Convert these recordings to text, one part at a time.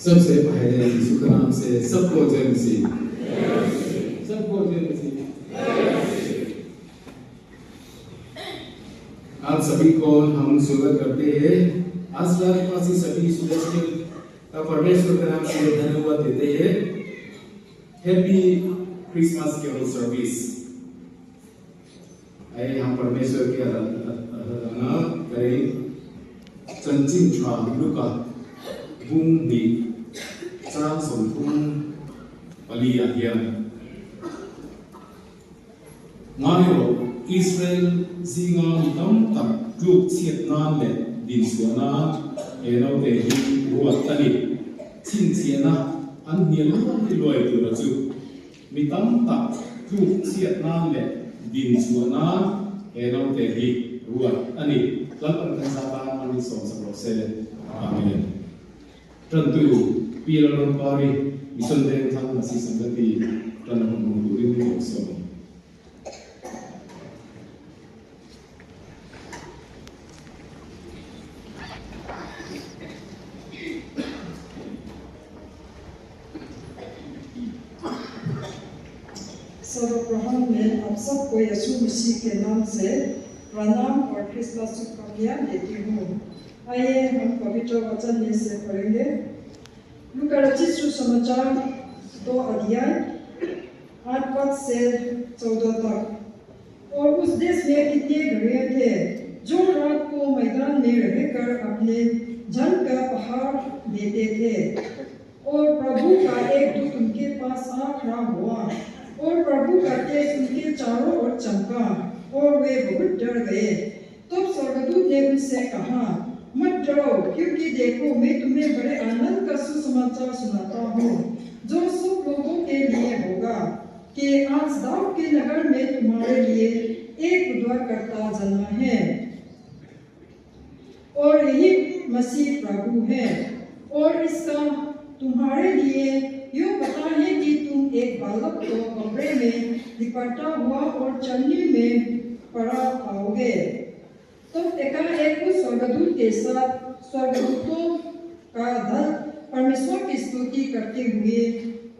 सबसे पहले यीशु के नाम से सबको जय मसीह, सबको जय मसीह। आप सभी को हम स्वागत करते हैं। आज रात सभी सुबह परमेश्वर के नाम से धन्यवाद देते हैं। Happy Christmas carol service. आइए हम परमेश्वर की आराधना करें। चंचिन छा लुका बुंग दी चांग सोंथुंग पली आहिया मानो इस्राएल जिंगा मितम तक लुक सियतनान ले दिन सुना एनो ते ही रुआत तली चिन सियना अन्यलु किलोय तुरजु मितम तक लुक सियतनान ले दिन सुना एनो ते ही रुआत तली lapan kesalahan manusia sebelum amin. Tentu pilar pari misal tang masih sanggati dan mengumpulin kosong. सर्वप्रथम मैं आप सबको यीशु मसीह के नाम से प्रणाम और क्रिसमस शुभकामनाएं देती हूँ। आइए हम पवित्र वचन में से पढ़ेंगे। लूका रचित सुसमाचार 2 अध्याय 8 पद से 14 तक। और उस देश में कितने घड़ियाँ थे जो रात को मैदान में रहकर अपने जन का पहाड़ देते थे। और प्रभु का एक दूत उनके पास आ खड़ा हुआ और प्रभु का तेज उनके चारों ओर चमका और वे बहुत डर गए। तब स्वर्गदूत ने उनसे कहा, मत डरो, क्योंकि देखो मैं तुम्हें बड़े आनंद का सुसमाचार सुनाता हूँ जो सब लोगों के लिए होगा कि आज दाऊद के नगर में तुम्हारे लिए एक उद्धारकर्ता जन्मा है और यही मसीह प्रभु है। और इसका तुम्हारे लिए यूँ पता है कि तुम एक बालक को कमरे में लिपटा हुआ और चलनी में पड़ा पाओगे। तब एकाएक उस स्वर्गदूत के साथ स्वर्गदूतों का दल परमेश्वर की स्तुति करते हुए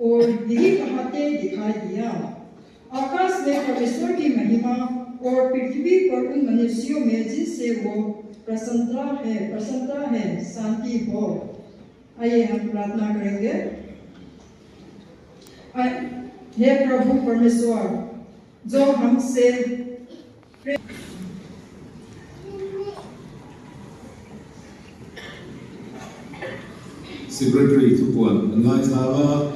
और यही कहते दिखाई दिया, आकाश में परमेश्वर की महिमा और पृथ्वी पर उन मनुष्यों में जिनसे वो प्रसन्नता है शांति हो। आइए हम प्रार्थना करेंगे। हे प्रभु परमेश्वर, जो हमसे Secretary Tupuan, Ngai Zava,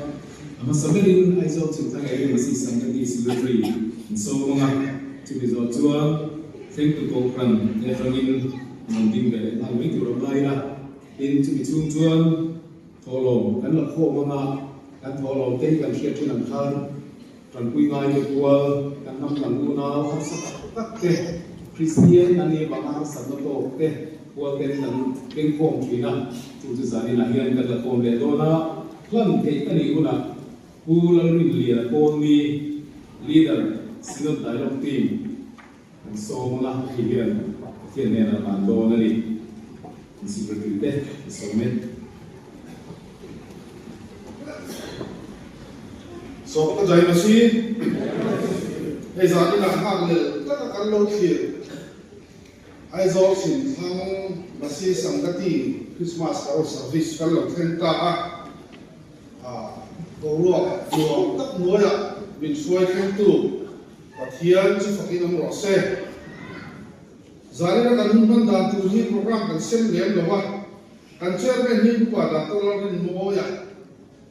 Amasamelin, I saw to thank you, Secretary Secretary, and so on to his author. Thank you, Gokran, Eframin, Mandinga, and we to Ramaya into between Tuan, Tolo, and the Homana, and Tolo, take and share to them, Tranquilai, the poor, and Namuna, Christian, and the Bama Sanato. Kuat dan kengkong China, tu sesani lahian dan lakon ledona, klan kaitan iguna, pulang rinlia koni leader sinut dialog team, dan so malah pilihan tiada mando nari, secretary teh, somet. So kita jadi masih, jadi nak hal le, kita kalau kiri. Ai zo sin thang masi sangati Christmas carol service kal lo thenta ko ro tak noya bin suai tu pathian chi fakin am ro se zari na kan ban da tu hi program kan sem lem lo wa kan chairman ni pa da to lo rin mo ya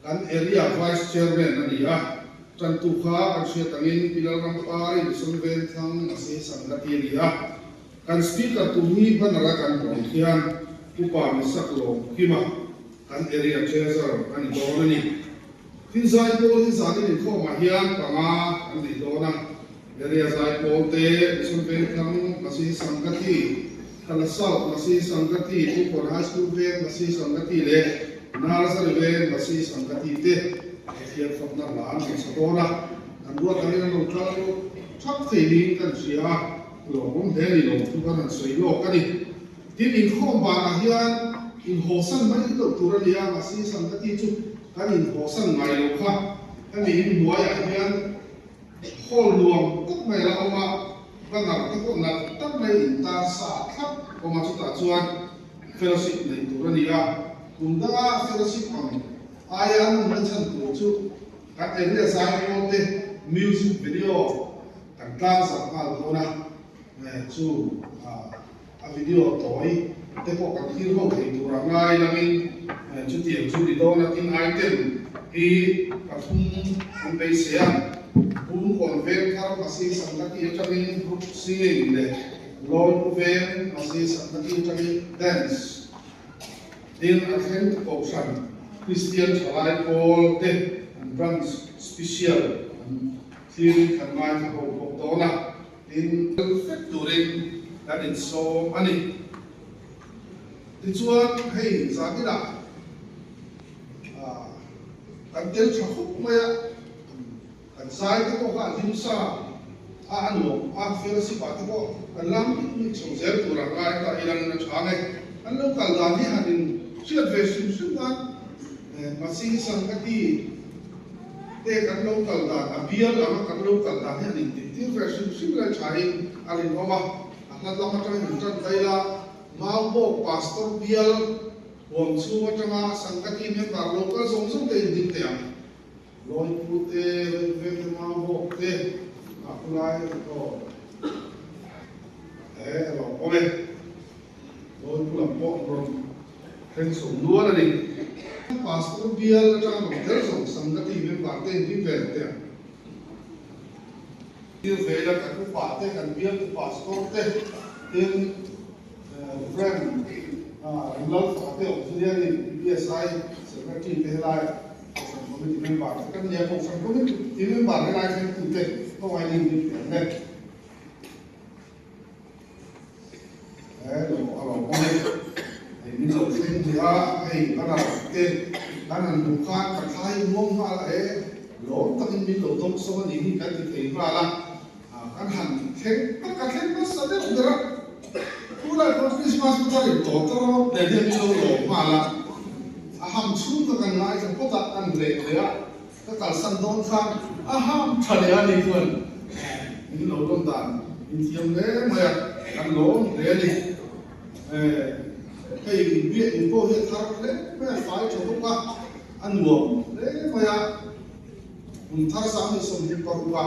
kan area vice chairman ani ya tan tu kha kan se tangin pilal ram pari bisun ven thang masi sangati ria kan speaker tu hi banara kan rongkian upa misaklo kima kan area treasurer kan donani tinzai ko hi zani ni kho ma hian panga kan di dona area zai ko te sunpen khang masi sangati kala south masi sangati upon high school ve masi sangati le nursery ve masi sangati te hian fakna lan ni sakona kan ruwa kan lo thalo thak thei kan sia lo hom he ni lo tu kan soi lo kan ni tin in khom ba na hian in ho san mai lo turalia masi sangati chu kan in ho san mai lo kha kan in buai a hian hol luang tak mai la oma bangar ta ko na tak mai in ta sa thap oma chu ta chuan fellowship nei turania kunda fellowship am ayan man chan tu chu kan area sai mo te music video kan tlang sa mal ko na chu a video toy te po kan thil ho thei tur ngai lamin chu tiang chu di do na tin item hi ka thum an pe sia bun kon ven thar masi sangati atangin group singing le lord ven masi sangati atangin dance in a tent option Christian chalai Paul te and branch special clean kan mai ka ho do na in factoring that is so money thì chuan hei giá cái nào cần tiền cho khúc mày cần sai cái có cả lim sa anh luôn phê sĩ bảo cái có cần làm những sống dễ tụ ra ngay tại ilang nó chán này anh lúc cần làm thì hành chuyện về sinh hoạt mà sinh sang cái gì để cần lúc cần làm bia làm cần lúc cần làm thì hành thì về sinh là chạy anh có mà anh làm cho mình chân tay là mau bo pastor bial wong chu atanga sangkati me tar local song song te din te am loi pu te ve te mau bo te apulai ko lo ome loi pu la po ron ken song nuo na ni pastor bial atanga no ter song sangkati me tar te din ve te am il ve la ka ku pa te kan bial ku pastor te tin friend love ate auxiliary PSI secretary tehlai committee member kan dia ko sang committee member lai kan tu te ko ai ni ne lo alo ko ne ni lo sen dia ai ana te kan du khan ka thai mong ma la lo takin mi lo dong so ni ni kan ti thei ma la kan han theng ka theng ma sa de dra Pula Christmas tadi total dari Jolo malah aham chung kan ngai kan kota kan break ya kekal sandon kan aham thariya ni tuan ini lo dong dan intiam le maya kan lo le ni hey biar info he thar le maya fai choto ka an lo le maya thar sam ni som ni pa ka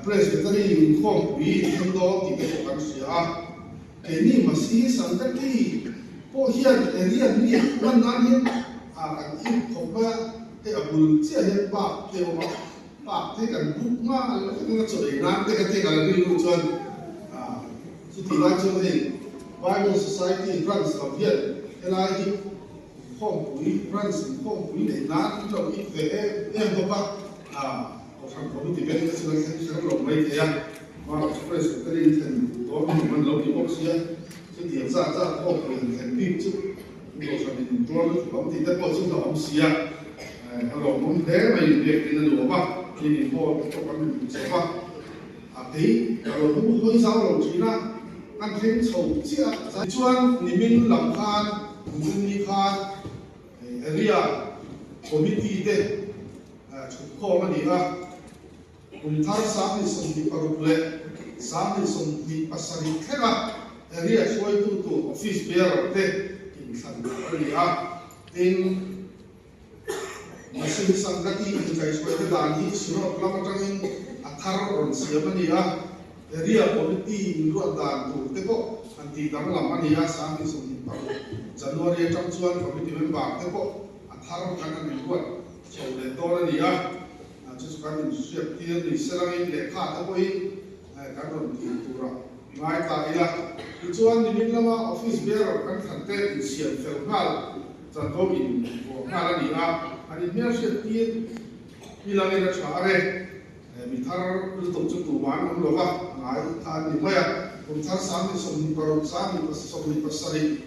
presbytery khom wi hindo ti ke kan sia ini masih sangkati po hian area ni man nan hian kan in khoba te abul chia hian pa te ma pa te kan buk ma la kan choi nan te te kan ri lu chuan chu ti la chu ni Bible Society runs of here ela hi khom wi runs khom wi nei nan lo i ve em ko pa thằng có bị bệnh cái sự sẽ lồng mấy thế à mà phải sự cái đi thành đó mình lâu thì bốc xia cái tiền ra có quyền thành pin chứ rồi sau mình tôi có thì tất cả chúng ta ông xia rồi cũng thế mà việc thì là đủ ba thì mình mua cho con mình sẽ ba tí rồi cũng hơi sao rồi chỉ là ăn thêm sầu chia giải chuan mình làm khan mình đi khan area committee đấy chụp kho mà đi ha thar samni somni parule samni somni pasari khela area choi tu office bearer te in san ria in masin sangati in kai choi te dan hi suro klama tangin athar ron siamania area committee in ro dan tu te ko anti dang lam ania samni somni paru January tam chuan committee member te ko athar kan ni ko chau le to ria just kan siap tiang ni serangin lekha ta koi kan ron ti tura mai ta ila chuan ni min lama office bearer kan thante in siap fel hal chan do in ko hala ni a ani mer siap tiang ilangin ra chare mi thar lu tok chu tu wan lo ba ngai tha ni maya kum thar sam ni som ni parok sam ni som ni pasari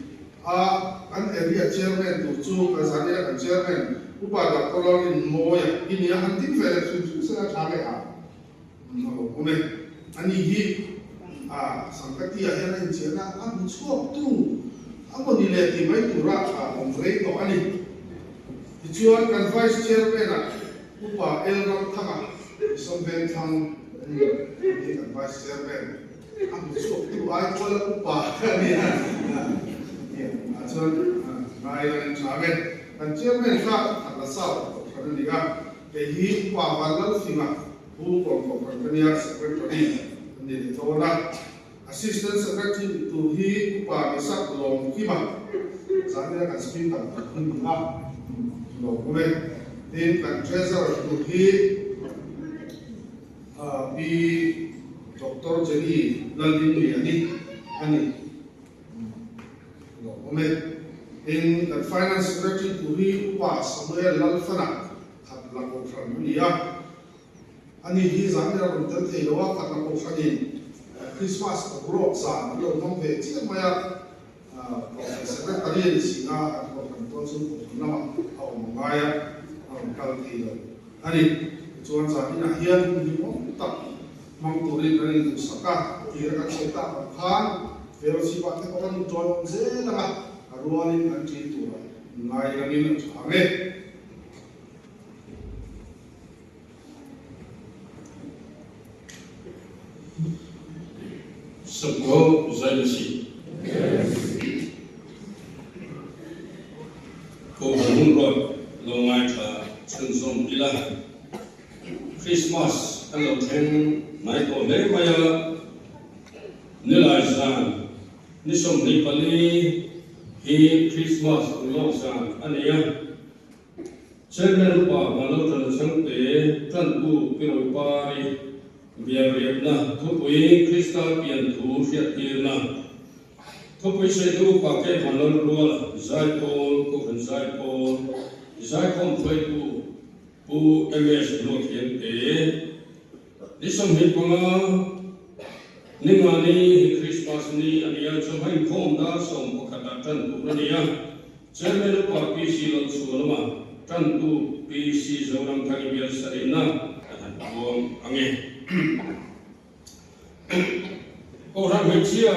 an area chairman tu chu ka zania kan chairman upada kolorin moya ini anti federation susah cari ome ani hi sangkati akhirnya cina an cukup tu amoni le ti mai tura om rei to ani ti chuan kan vice chairman a upa elram thanga som ven thang ni kan vice chairman am chu tu ai ko la upa ni a chuan ngai ran chaven kan chairman ka la sau kan ni ga ke hi upa walal singa hu ko kan ni secretary ni to na Assistant Secretary to he upa misak long kiba samira kan spin kan kun ba lo kome then kan treasurer to he bi Dr. Jenny Lalini ani lo kome then kan finance secretary to he upa Samuel Lalfana khat la ko thran ya ani hi samira kan tan thei lo khat la ko thani Christmas abroad sa lo mong ve chi maya secretary ni singa ko kan to sun ko na ma au maya kal ti lo ani chuan sa ina hian ni mo ta mang tu ri kan ni saka ti ra kan seta khan pero si pa ko kan join ze la aruanin kan ti tu ngai kan ni ame Subgo Zailusi. Ko Hunrod Longai Cha Chunsom Ila. Christmas Hello Ten Night O Le Maya Nilai San Nisom Nipali He Christmas Long San Ania Chairman Rupa Malotan Sangte Tanku Piro Pari Biarriabna thupui Krista pian thu fiatirna thupui se tu pa ke manol rual zaipol ko khan zaipom thoi pu ms no thiam te nisam hi panga ningani Christmas ni ania chomai khom da som ko khata tan pu ania chairman pa pc lo chulama tan tu pc zoram thani biar sarina bom ange orang Malaysia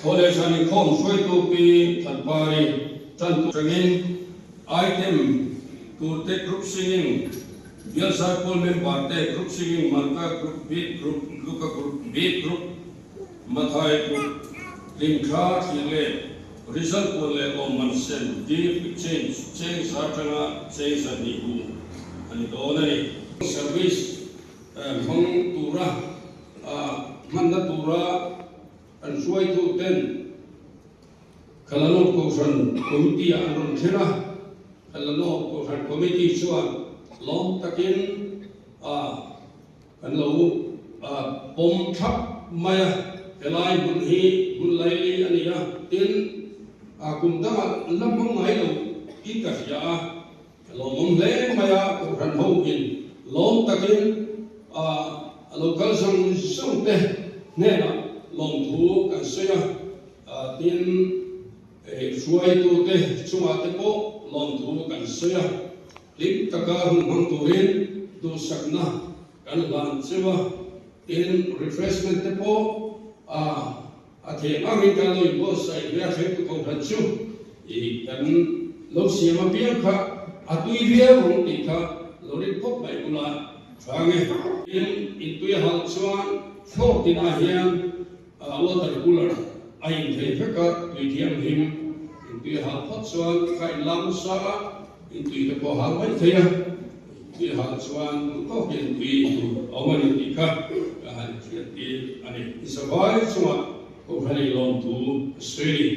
boleh sani kom soi tu pi tanpari tentu training item to take group singing biasa pun member take group singing marka group beat group luka group beat group mathai group lingkha chile result boleh oman sen deep change satanga change aniku ani donai service mong turah manda tura an suai tu ten kalano ko san committee an thena kalano ko san committee suan long takin kan lo pom thap maya helai bun hi bun lai ania tin kum da lamang ngai lo ki ka ya lo mong le maya ko san ho in long takin local sang te nena long thu kan soya tin suai tu te chuma te po long thu kan soya lik taka hung turin tu sakna kan lan sewa tin refreshment te po the angin kan lo bo sai ya fe ko kan chu I kan lo siama pian kha atui bia rong ti kha lorin pop bai kula Fange in tuya hal chuan for tin a hian water cooler ain thei pheka tui thiam him in tuya hal phot chuan khai lam sa in tui te ko hal mai theia tuya hal chuan ko hian tui awani ti kha han thian ti ani isawai chuma ko khani lom tu sweli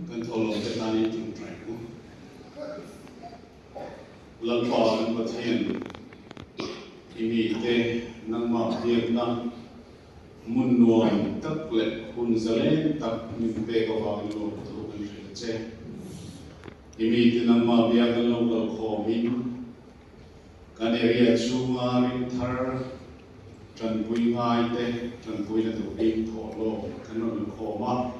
กันทลงแต่ตอนนี้ถึงไหนละครประเทศที่มีเตนังมาเรียกนังมุนนวลตัก lệ hun zalen tập mình về có vào lô tu bên phía trên imi tin amma bia kan local khomin kan area chunga rin thar trần pui ngai te trần pui là tu ring thổ lô kan non khoma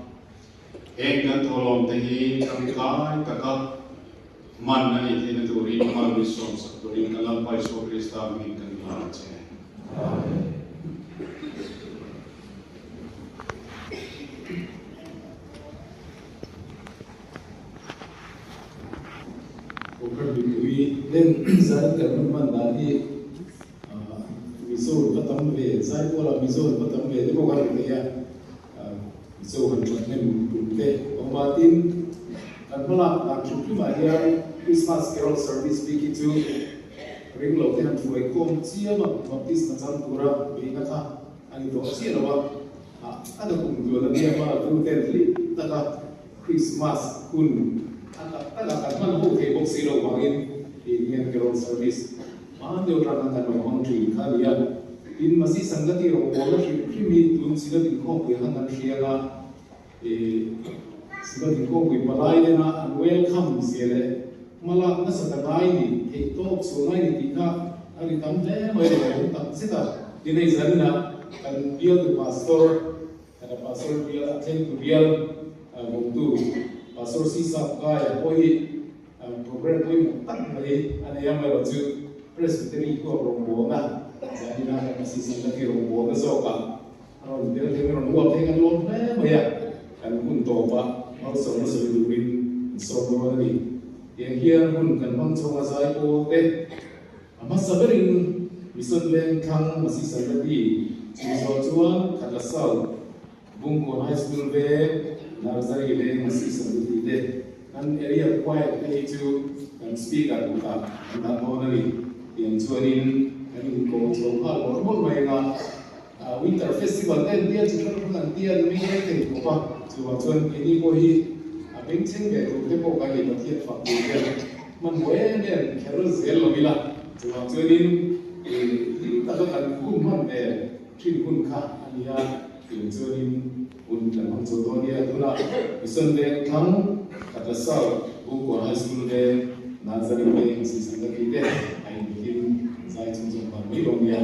em kan thổ lom te hi kan kai ta ka man na ni tin tu rin mal bi som sa tu rin kan lam pai so krista min kan la che Bukan bikui dan saya terus mandali misal batam be saya pola misal batam be itu bukan dia misal hancuran bukti omatin kan malah langsung cuma dia Christmas Carol Service begitu ring lo kan tuai kom siapa baptis macam kurang bina kah ani tu siapa ada kumpulan dia malah tu tentli tak Christmas kun Taga kan ho ke box zero bangin Indian Carol Service dia orang akan mengontrol kalian in masih sanggati orang bola primi tun sila din ko ke hangan siya sila din ko ke balai na welcome sila malah na sa tatay ni TikTok so na ni tika ali tamle mai de tak sita dinai zanna kan dia tu pastor ada pastor dia attend to dia waktu pastor sisa kaya poi program poi tak lagi ada yang merujuk presbytery ko rombo na jadi na masih sisa ke rombo ke soka kalau dia dengan dua dengan lom ya kan pun toba mau sama seluruhin sodo ni yang dia pun kan bang coba saya ko te masa bering misal leng kang masih sangat Siswa cuan kata sal bungko high school be nursery le masih seperti itu kan area quiet itu kan speak at buka kan monali yang cuanin kan ko coba hormon mereka winter festival dan dia juga kan dia mengenai itu apa cuan ini bohi abeng cengke itu depo kali bagian fakir man boleh dia harus zel bila cuanin kita kan kumman be Trin kun ka ania yung zurin un kan ang zodo dia tuna ison de kang katasal buko high school de nazari be si sangati de ay bikin sai chung chung pa mi long ya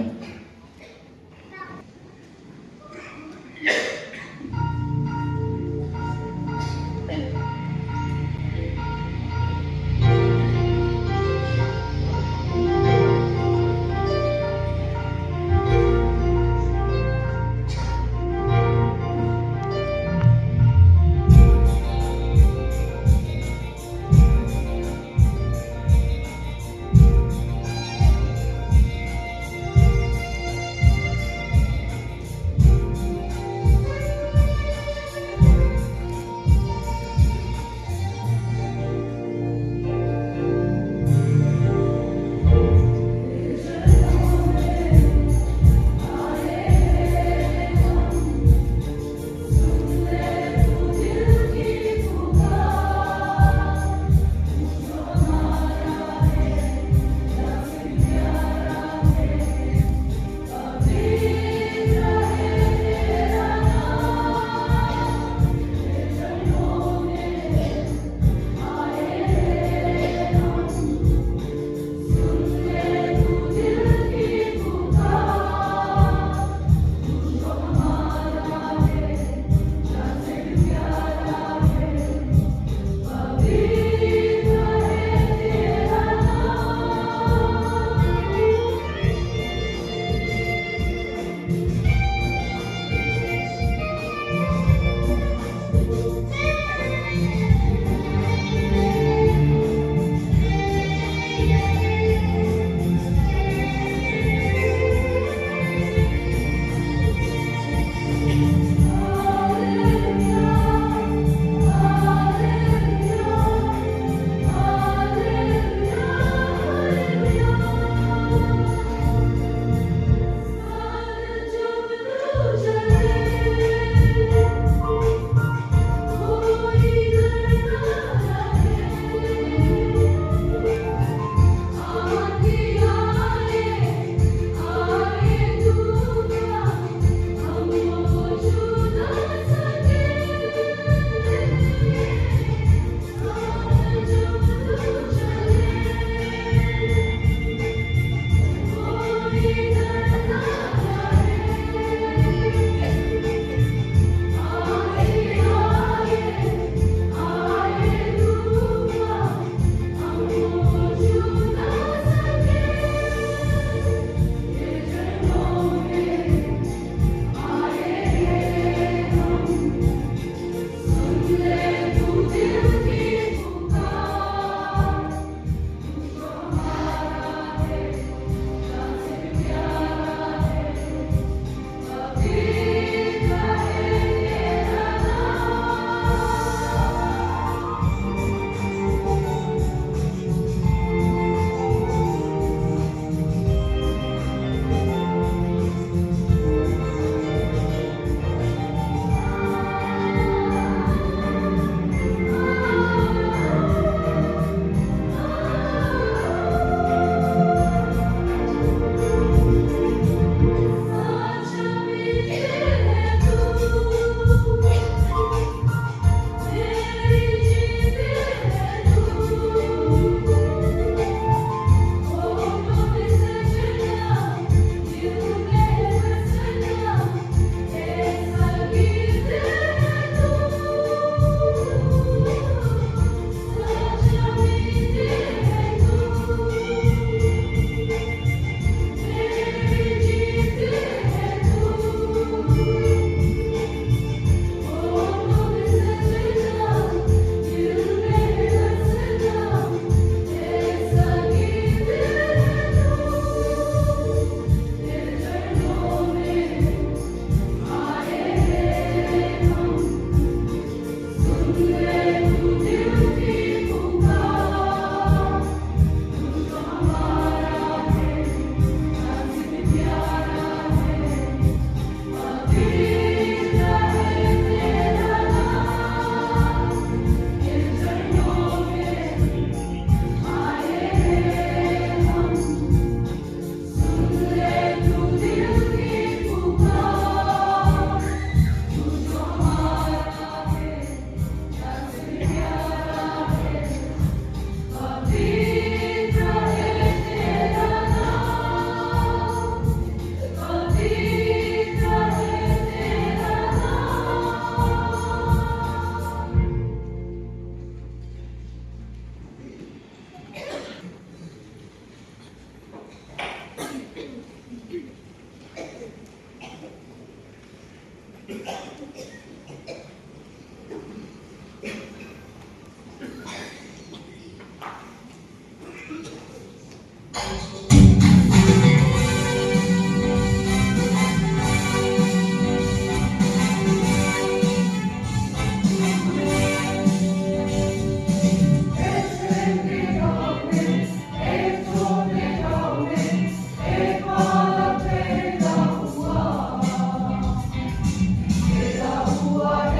Ua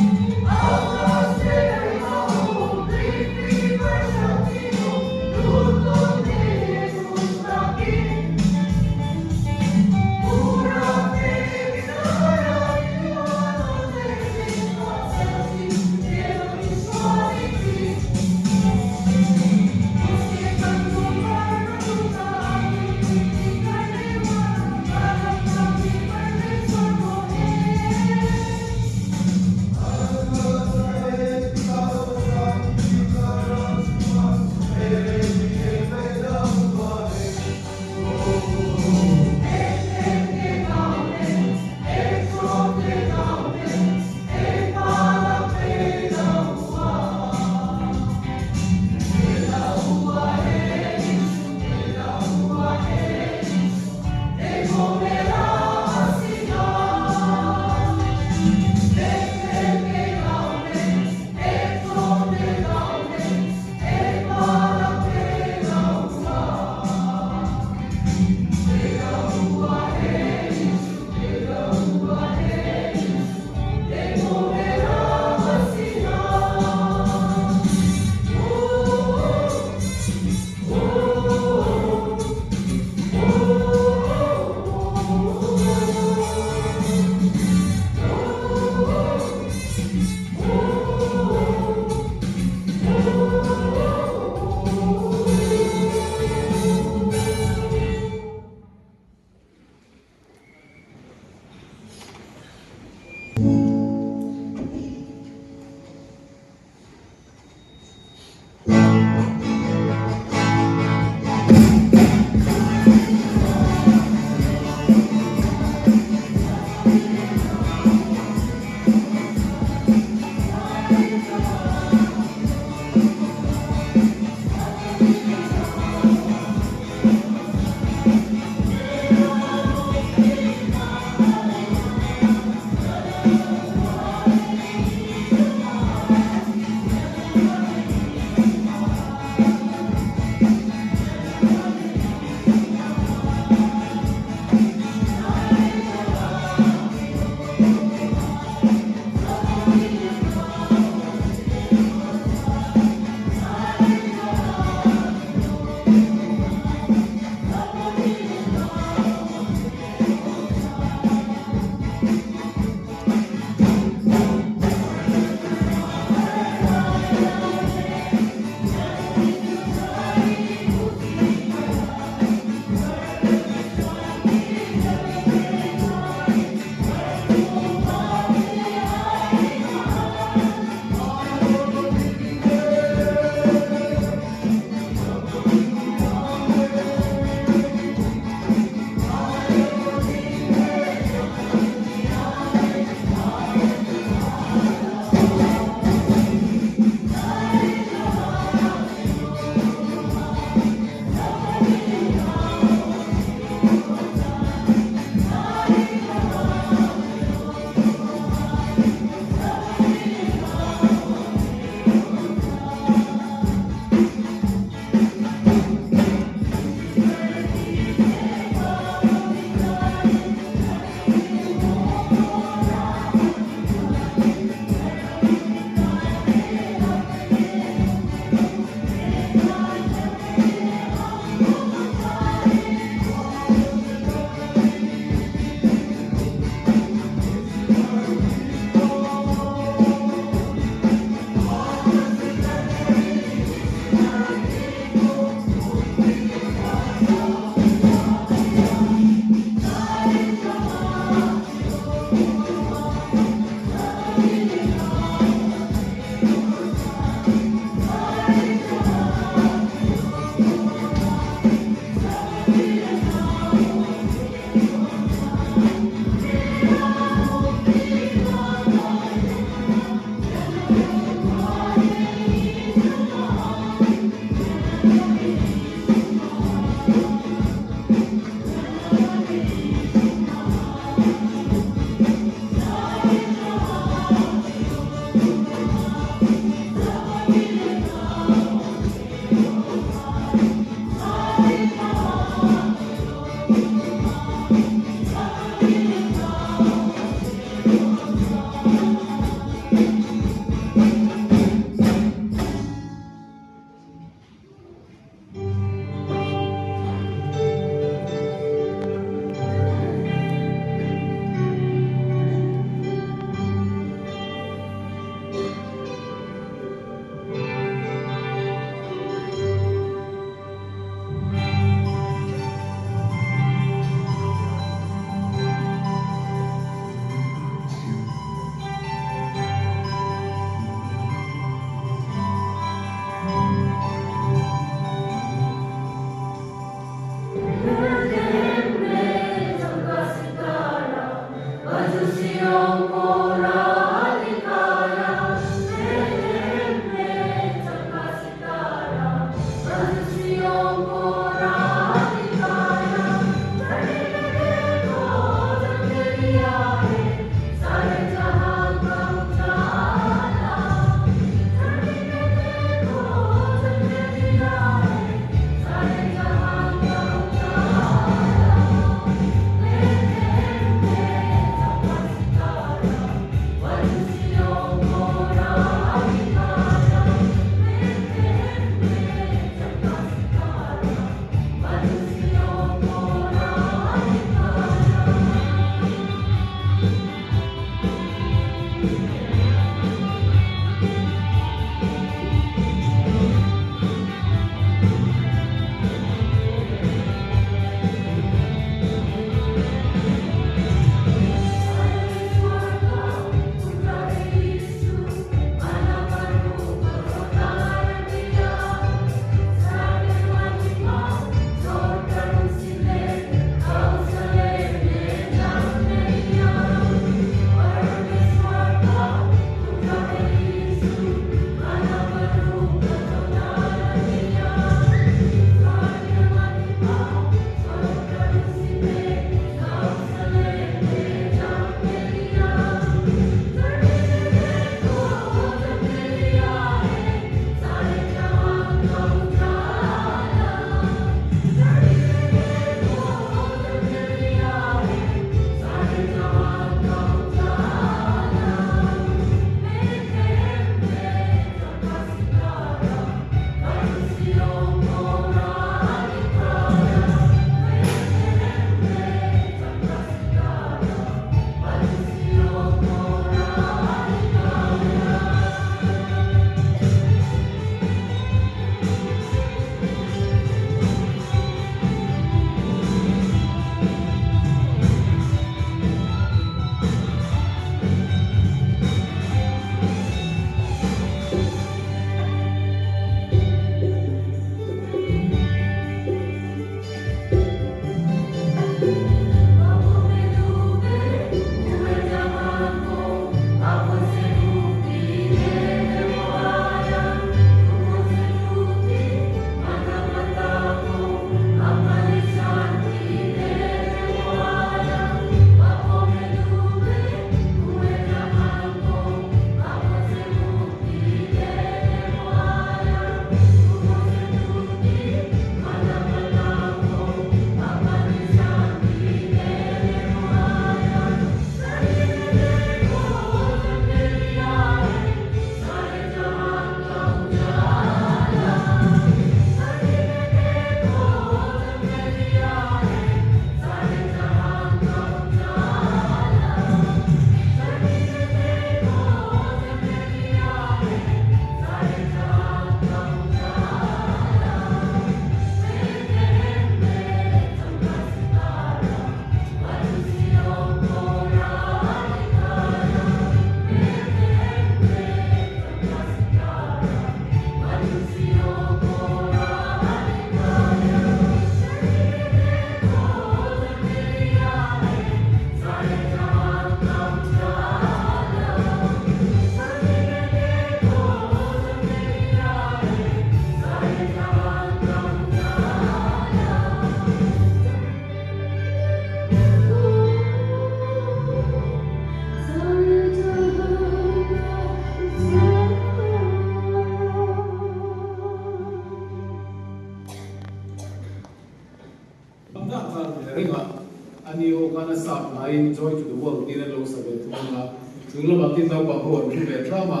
ani ho kana sa line joy to the world ni lo sa be thunga thunglo ma tin tau ba ho ru be drama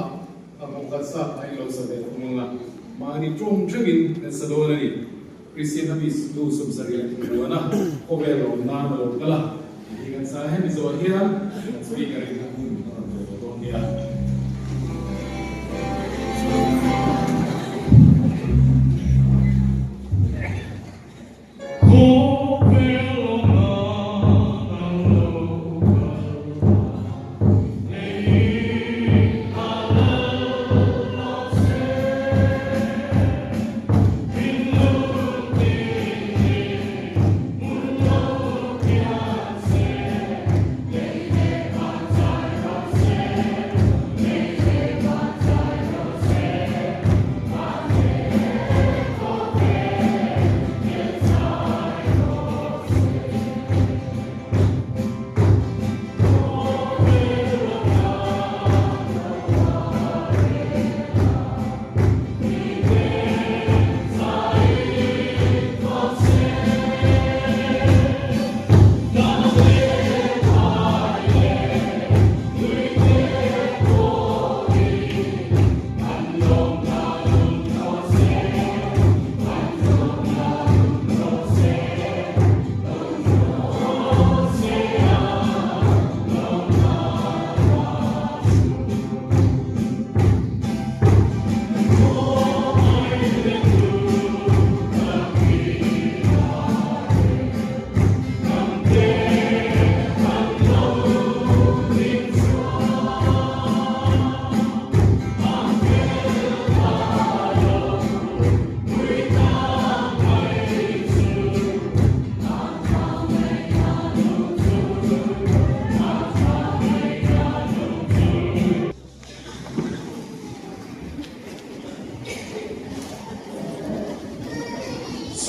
among ka sa line lo sa be thunga ma ni trong thegin na sa do ni Christian habis do sum sari ko na ko be lo na lo kala dengan saya bisa hiram speaker itu pun dia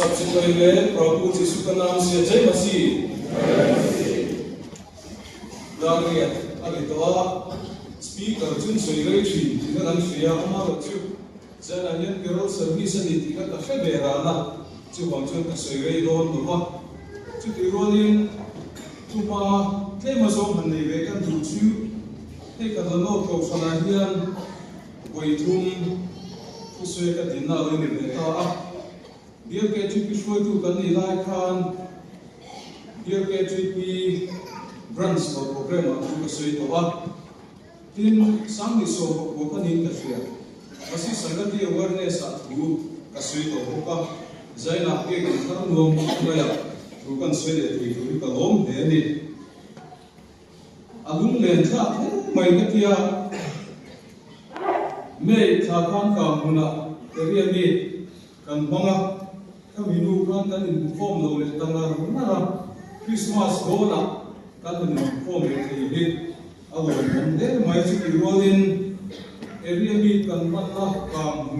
Subsequently, Prabhu Jisu ka naam se Jai Masih. Dangya agitwa speaker jun soigai chi tina nan shriya ma chu jana yan girl service ni tika ta febera na chu bang chu ta soigai don do ba chu ti rolin chu pa ke ma so han nei ve kan du chu te ka no ko sana hian koi thum fu soi ka din na ni ve ta a Dear KTP Shwaitu Kani Lai Khan, Dear KTP Brands for Program of Suitowa, Tin Sangi So Wokanin Kashia, Masi Sangati awareness at Guru Kasuito Hoka, Zaina Pig and Karnum Maya, who can say that we could alone, they need Alum Lenta, my Katia May Takanka Muna, the real me, Kanpanga. Kami nu kan kan inform lo le tanga na Christmas dona kan inform le hit awon de mai chi rolin area mi kan matla kam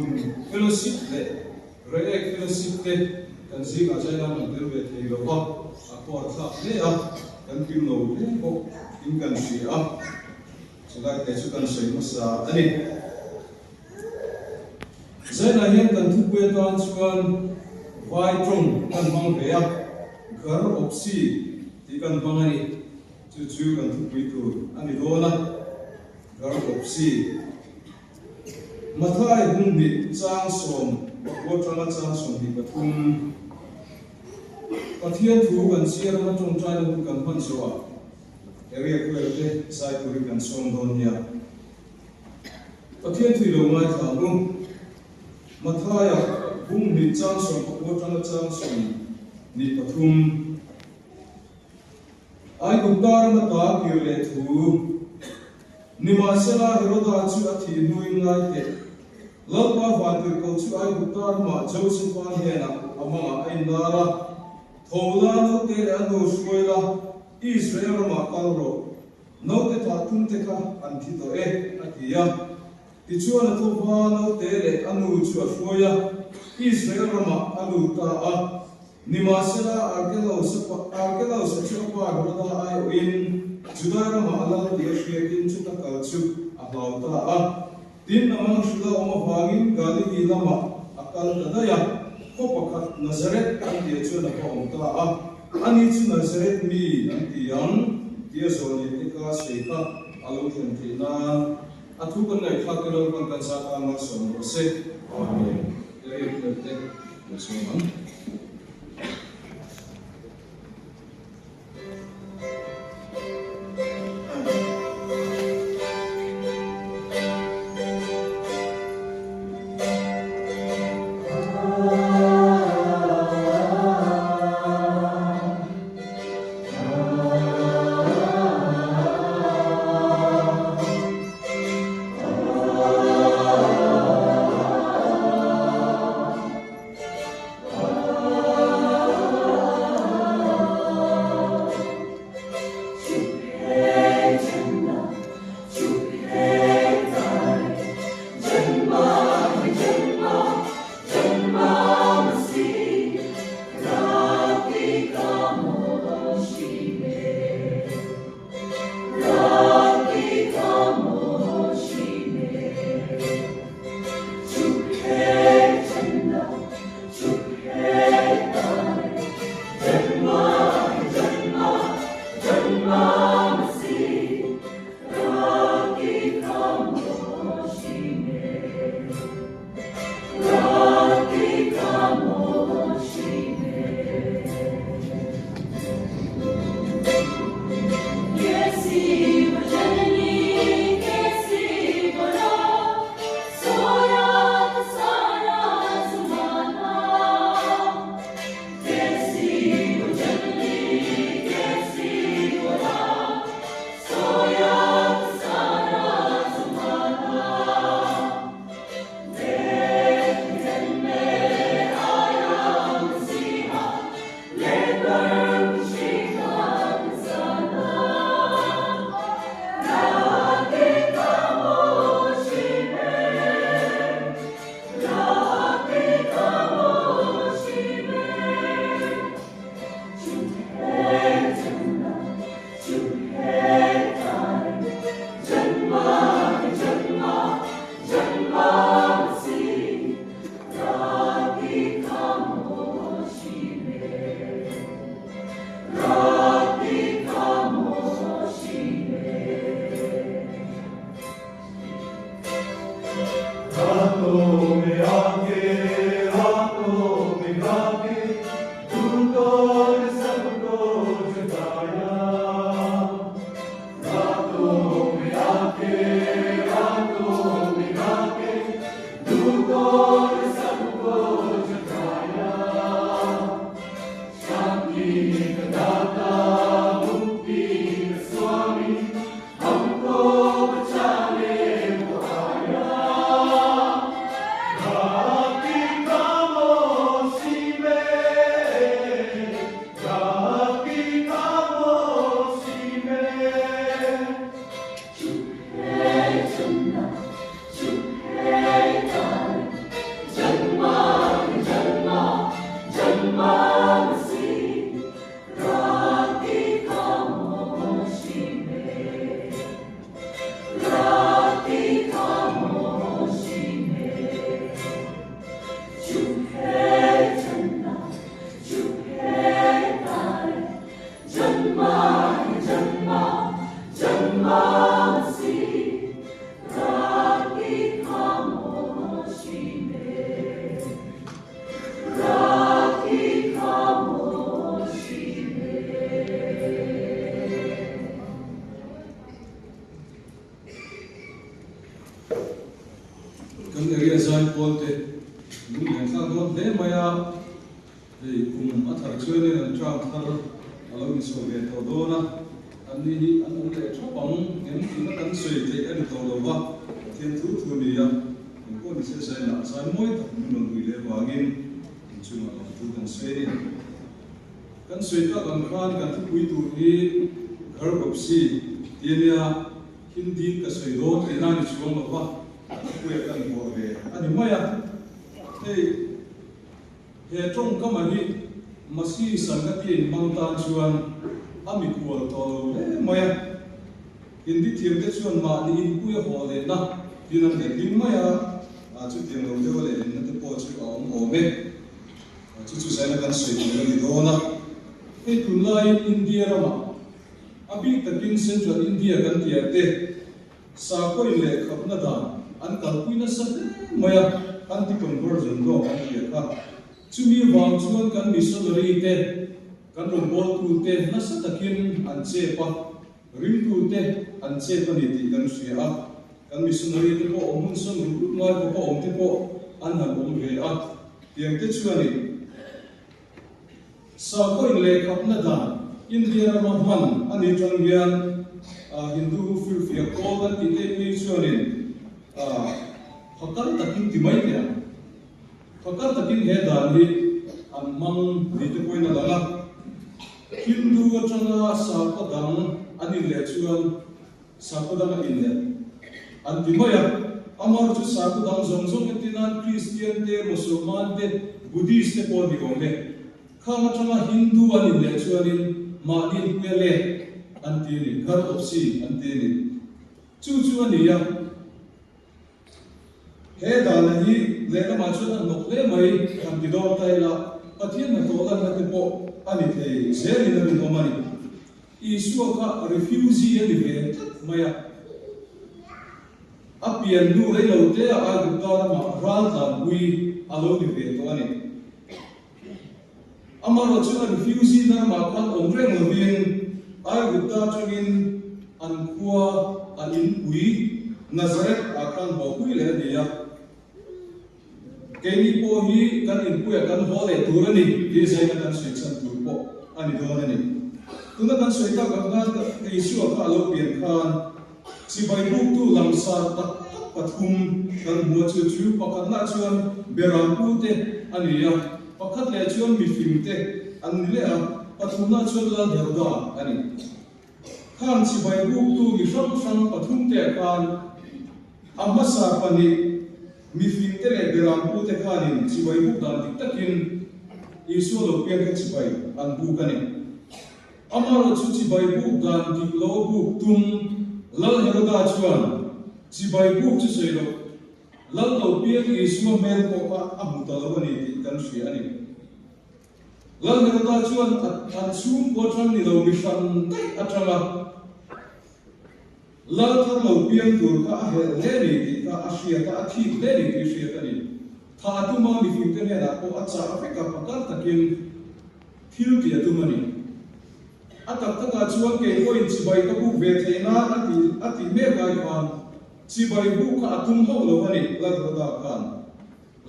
fellowship le re fellowship le kan si ga chana na del ve the lo ba akor sa le a kan kim lo le ko in kan si a so ga te chu kan sei masa ani zaina hian kan thu pe tan chuan vai trong kan mang rea gar opsi ti kan bangani chu chu kan thu pi tu ani dona gar opsi mathai hung bi chang som ko tanga chang som bi pathum pathian thu kan siar ma trong trai lu kan pan so area ko te sai puri kan som don ya pathian thu lo mai tha bum mathaya Bung ni chang som ko tang chang som ni pathum ai guptar ma ta ki le thu ni ma sala heroda chu athi nuing lai te lapa van tu ko chu ai guptar ma joseph pan he na amanga ai nara thola no te anu suela israel ma kalro no te ta tum te ka an thi to e atia ti chu na to va no te le anu chu suya Israel Rama alu ta a nimasela arkelo sa chapa roda ai in Juda Rama ala dia shekin chuta kalchu abau ta a tin namang shuda oma bangin gali ilama akal dadaya ko pakat Nazaret kan dia chu na ko ta a ani chu Nazareth mi an tiang dia zoni eka seika alo kan tina athu kan ngai kha kelo kan sa ka ma som ro se amen ye te so man cái tuần lai India ra mà abi takin Central India kan tiate sa ko ile khap na dan an kalpui na sa maya anti conversion do kan tiaka chumi wang chuan kan missionary te kan rombol tu te na sa takin an che pa rim tu te an che pa ni ti kan sia kan missionary te ko omun son ru ngai ko om te ko an han om ve a tiang te chuani sa ko ile khap na dan India Rahman ani Trangian Hindu Filfia Kogan Tite Michuanin Hakar takin timay kaya Hakar takin hedan hi amang dito po na lala Hindu at sanga sa padang ani lechuan sa padang India an timaya amar jo sa padang zongzong itinan Christian te Musulman te Buddhist te po di gome kama sanga Hindu ani lechuanin Madin pele antini kar opsi antini chu ani ya he dalahi lena machuna nokle mai kan didor taila pathian na tolan na tepo ani the zeli na ni domani isu ka refugee ani ve maya apian nu re lo te a gudara ma ralta wi alo ni ve to ani amaro chuna refugee na ma kan omreng lovin ai gutta chungin an khua an in ui Nazareth akan ho hui le dia keni po hi kan in pu kan ho le turani di sai kan sui chan tur po ani do ne tuna kan sui ta ga ga isu ka lo pian khan si bai bu tu lam sa tak pathum kan mo chu chu pakat na chuan berampu te ani ya pakat le chuan mi fim te an le a pathum na chuan la herda ani khan si bai bu tu mi sam pathum te khan amma sa pani mi fim te le berampu te khanin si bai bu dan tik takin isu lo pian ka si bai an bu kani amaro chu si bai bu dan dik lo bu tum lal herda chuan si bai bu chu sei lo lal lo pian isu mel ko ka amu ta lo ni ti kan si ani lal herda chuan an sum ko tran ni lo mi san tai atranga lal thar lo pian tur ka he le ni ti ka asia ka thi le ni ti sia ta ni tha tu ma mi fim te ne na ko acha afrika pakar takin thil ti atu mani atak taka chuan ke ko in si bai ka bu ve theina ati me gai khan si bai bu ka atum ho lo mani lal herda khan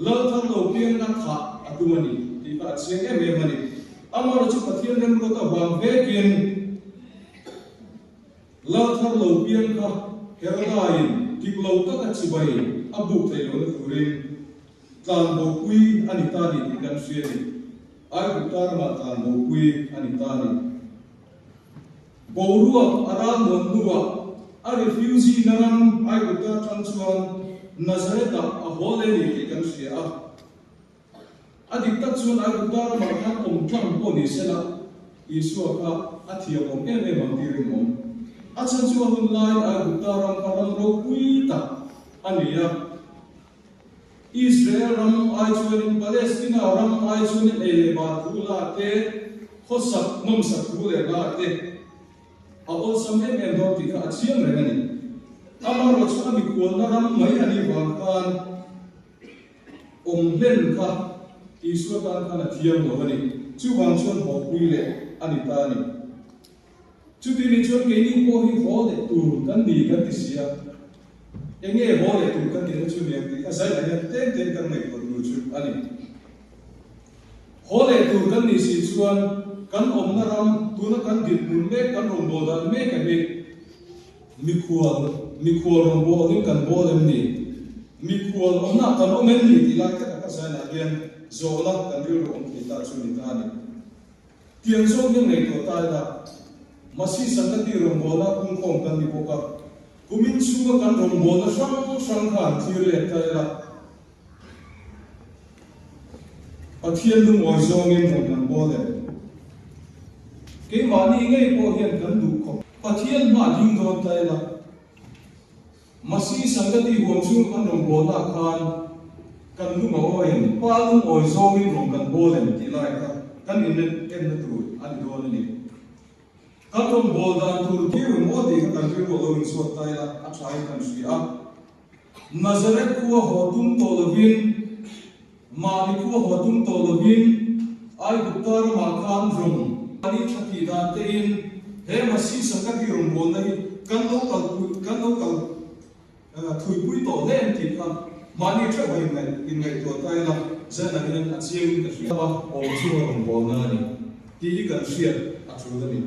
lal thar lo pian na tha atu mani ti ka chiang em em mani amaro chu pathian rem ro ta bang ve kin lal thar lo pian ka herda in ti lo ta ka chi bai abu thei lo turin tlan bo kui ani ta ni ti kan sia ni ai bu tar ma tlan bo kui ani ta ni Borua aral monua a refugee naram ai bu ta tran chuan Nazareth a hole ni ti kan sia adik tak chuan ai bu tar ma khan om tlang po ni sela isu ka athia om em em ang tiring om achan chu hun lai ai bu tar ram karam ro kui ta ania Israel ram ai chuan Palestine ram ai chuan ele ba thu la te khosak nom sak thu le la te awal sampai member tiga acian mereka ni. Amar waktu kami kuala ram mai ani bahkan len ka isu kan kana tiang lo ni. Cuman cuan hokui le ani tani. Cuti ni cuan kini ko hi hole tu kan di kan tisia. Enge hole tu kan kini cuan yang di. Asal hanya ten kan mai ko tu ani. Hole tu kan ni si cuan kan naram tuna kan dit munbe kan rombo dan me kan me mikual rombo ni kan bolem ni mikual omna kan omen ni tilak ka sana dian zola kan ri rom kita chuni tani tiang zo ni nei to ta da masi sangati rombo na kung kong kan ni boka kumin chu kan rombo na sang khan thir le ta la pathian lu moi zo ngin rom kan bolem cái mà đi ngay po hiện cần đủ không phát hiện mà ding don tay là masi sangati huam chung kan rong bo na khan kan lu ngoi pa lu oi zo min rong kan bo len ti lai ka kan in na tu an do ni kan rom bol dan tur ki mo ti kan ri ro in so tai la a trai kan si a Nazareth ku hotum to lovin mali ku hotum to lovin ai guptar ma khan rom ani thaki da te in he masi sangati rom bol nai kan lo kal thui pui to len ti kan mani tra bai ngai in ngai to tai la za na hin a chiang ka ri ba o chu rom bol na ni ti kan ria a chu da ni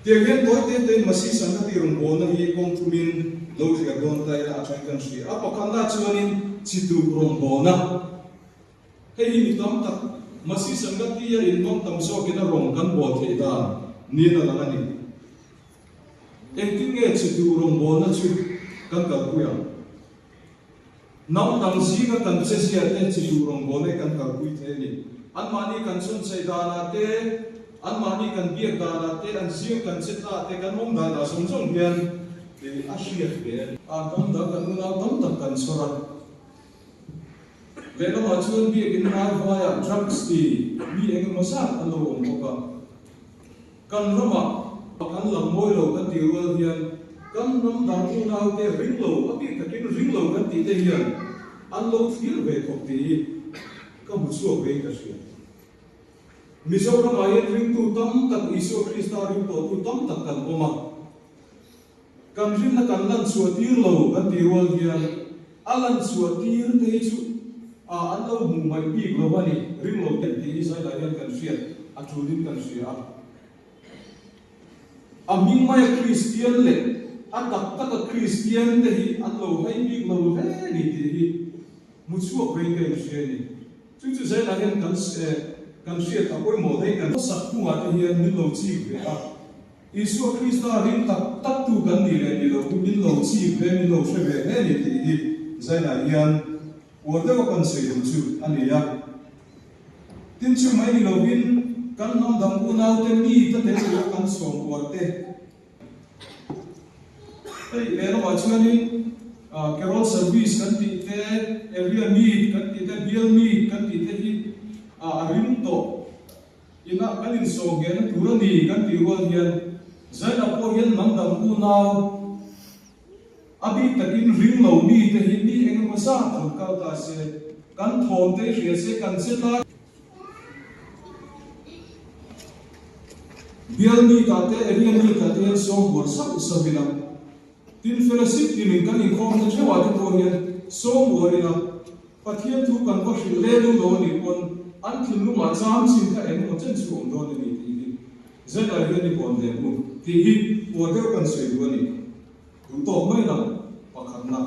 te gen boy te masi sangati rom bol na hi kong tumin lo ria don tai la a chai kan ria a pa kan la chuanin chitu rom bol na he hi mi tam tak masi sangati ya in mong tam so kina rom kan bol the da ni na la ni engking chitu rom bol na chu kan ka kuya nau dang si ka kan se sia te chitu rom bol ne kan ka kui the ni an mani kan sun sai da na te an mani kan biak da na te an si kan se ta te kan hom da na som som pian te a sia be a kam da kan na tam tak kan sora le no ma chuan bi in na vaya drugs ti mi eng ma sa an lo om ka kan roma kan lam moi lo kan ti rual hian kan ram dang u nau te ring lo a bi ka kin ring lo kan ti te hian an lo thil ve thok ti ka bu chu ve ka sia mi so ra mai ring tu tam tak isu krista ring to tu tam tak kan oma kan rin na kan lan chu tir lo kan ti rual hian alan chu tir te chu a an lo mu mai bi lo ba ni ring lo te ti sai la hian kan sia a chu din kan sia aming mai Christian le atak tak Christian te hi an lo hai mi lo ve ni te hi mu chu ko in kai she ni chu sai la hian kan she ta koi mo dai kan sak ku nga te hi ni lo chi ve a Isu Krista rin tak tu kan ni le ni lo min lo chi ve min lo she ve he ni te hi sai la hian orde ko kan se dum chu ani ya tin chu mai ni lo bin kan nom dang u nau te mi ta te chu kan som por te ei le no ma chuani carol service kan ti te area meet kan ti te bill meet kan ti te hi rim to ina kan in so ge na turani kan ti ro hian zaina po hian nam dang u nau abi takin ring lo mi te hi mi eng ma sa thon ka ta se kan thon te ria se kan se ta bial ni ta te area ni ta te so bor sa usabila tin fellowship tin kan in khom na chewa te ko hian so morina pathian thu kan ko hil le lu lo ni kon an thin lu ma cham sin ka en mo chen chu om do ni ti hi zela hian ni kon le mu ti hi order kan sei du ni tu to mai na pakhat na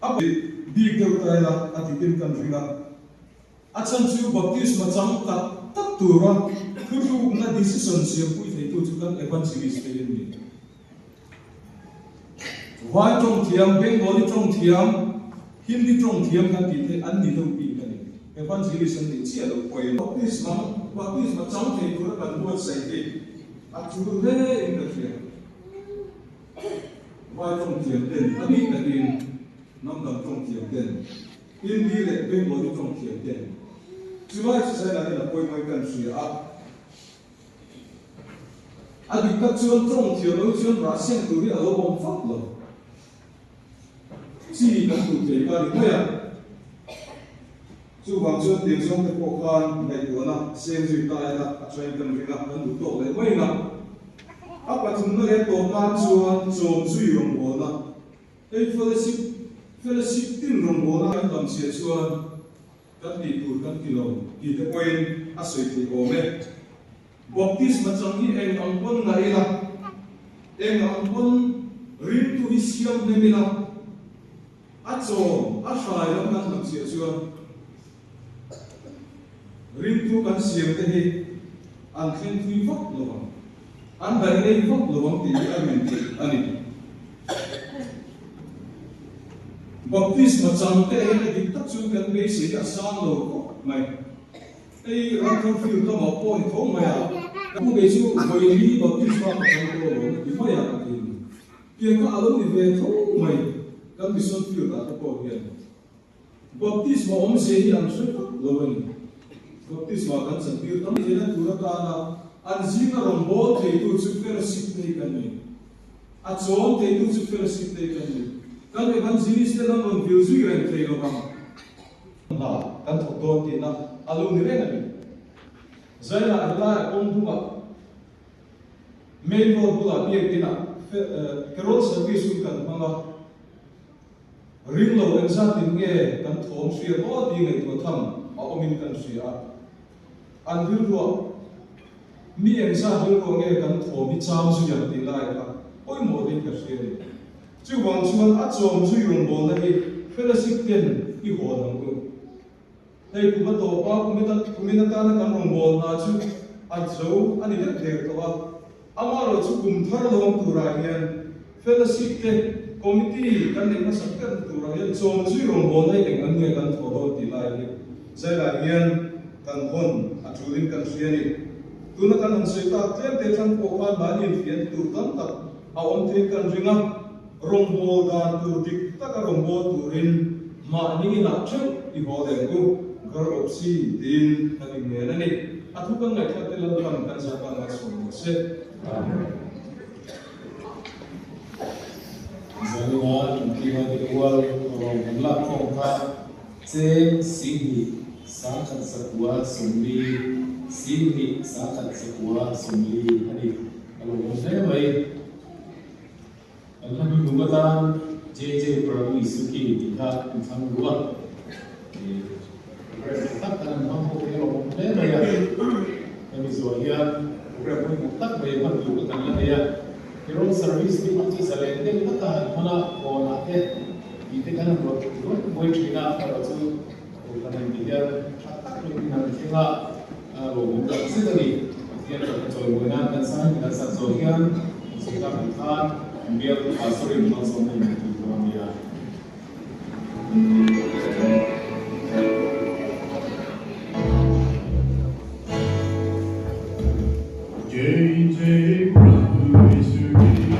abi big de ta la ati tin kan ringa achan chu baptism cham ta tak tu ra tu na decision se pui thei tu chu kan evangelist te ni vai trong thiam bengali trong thiam hindi trong thiam kan ti the an ni lo pi kan evangelist ni chia lo koi baptism cham thei tu kan bu sai te a chu le in the thiam vai trong thiam den ani ta din nam dam trong thiam den hindi le bengali trong thiam den chu vai sai la koi mai kan sia a adi ka chuan trong thiam lo chuan ra sen tu ri a lo bom fak lo chi kan tu te ka ri ya chu wang chuan tiang song te ko khan nei tu na sen zui ta la a train kan ri na kan du to le mai na a pa thum na le to man chuan chom zui rom bo na ei fellowship tin rom bo na kan tam sia chuan kan ni tur kan kilo ki te point a soi ti o me baptism chang hi eng ang pon na ila eng ang pon rin tu isiam ne mila acho a shai lam kan tam sia chuan rin tu kan siam te hi an khen thui vok lo an dai nei vok lo ti amen ti ani baptism chang te hi dik tak chu kan be si a sang lo ko mai ei ram kan fiu to ma po ni thong mai a ku be chu moi li baptism ka chang lo ni mai a ki pian ka alo ni ve thong mai kan bi son fiu ta ko hian baptism om se hi an se lo ni baptisma kan santir tam jena turaka na anjinga rombo theitu chu fellowship nei kan ni a chon theitu chu fellowship nei kan ni kan evangelist te nan on view zui ren thei lo bang la kan thok do ti na alu ni ren ni zaina ala om duma main road bula piek tina carol service kan manga ring lo en sa tin nge kan thom sia to ti ngai to tham a omin kan sia an dil ro mi en sa dil ro nge kan thom mi cham su ya ti lai ka oi mo din ka sia ni chu wang chuan a chom su yong bol na ni fellowship ten I ho nang ko dai ku ma to pa ku mi na ta na kan rong bol na chu a zo ani da ther to wa amaro chu kum thar lom tu ra hian fellowship ten committee kan nei ma sak kan tu ra hian chom chu rong bol nai eng an nge kan tho do ti lai ni zai la hian kan hon a chulin kan sia ni tu na kan han sei ta tlem te chan ko khan ba ni fian tu tam tak a on the kan ringa rong bol dan tu dik tak a rong bol tu rin ma ni na chu I ho den ku gar opsi din kan nge na ni a thu kan ngai khat te lam kan sa pa na so se Zalina Kima di Kual Orang Belak Kongka Singhi Sakat Sakwa Sumli Singhi Sakat Sakwa Sumli Hari kalau saya baik Alhamdulillah JJ Prabu Isuki kita tentang dua tak kan mampu kalau saya baik kami zohia berapa mutak baik mampu kan ya Carol service ni macam selain itu kita mana orang ada kita kan buat kita kalau tu bukan dia tak boleh nak kita logo tak sedari dia tak boleh guna dan saya dan saya zohian kita bukan biar pasal ini langsung itu dia JJ Prabu Isuki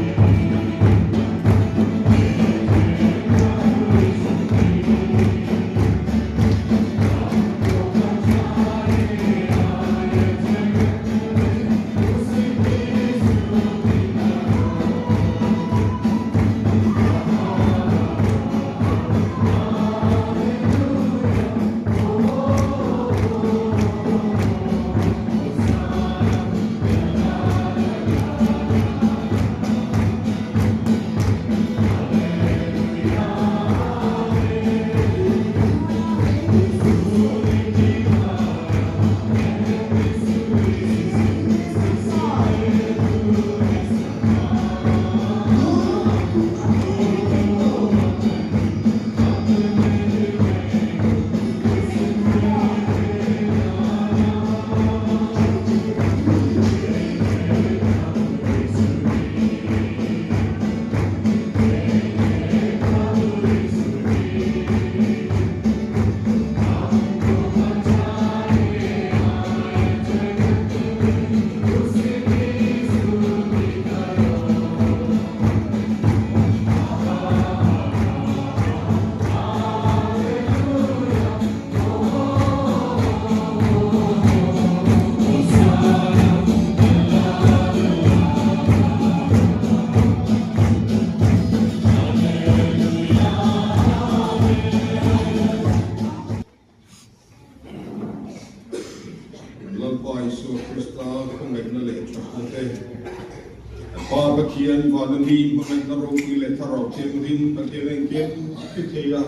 Kian Vanami Menaro Ile Taro Temrin Pakiren Ken Kiteya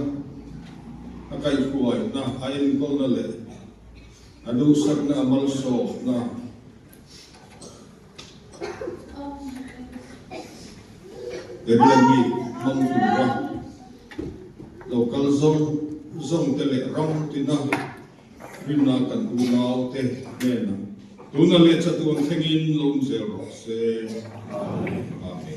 Akai Kuai na Ayin Kolale Adu Sakna Malso na Geriani Mamtura Local Zong Tele Ram Tina Rina Kanduna Te Mena Tuna lecha tuan kengin lom zero se. Amen.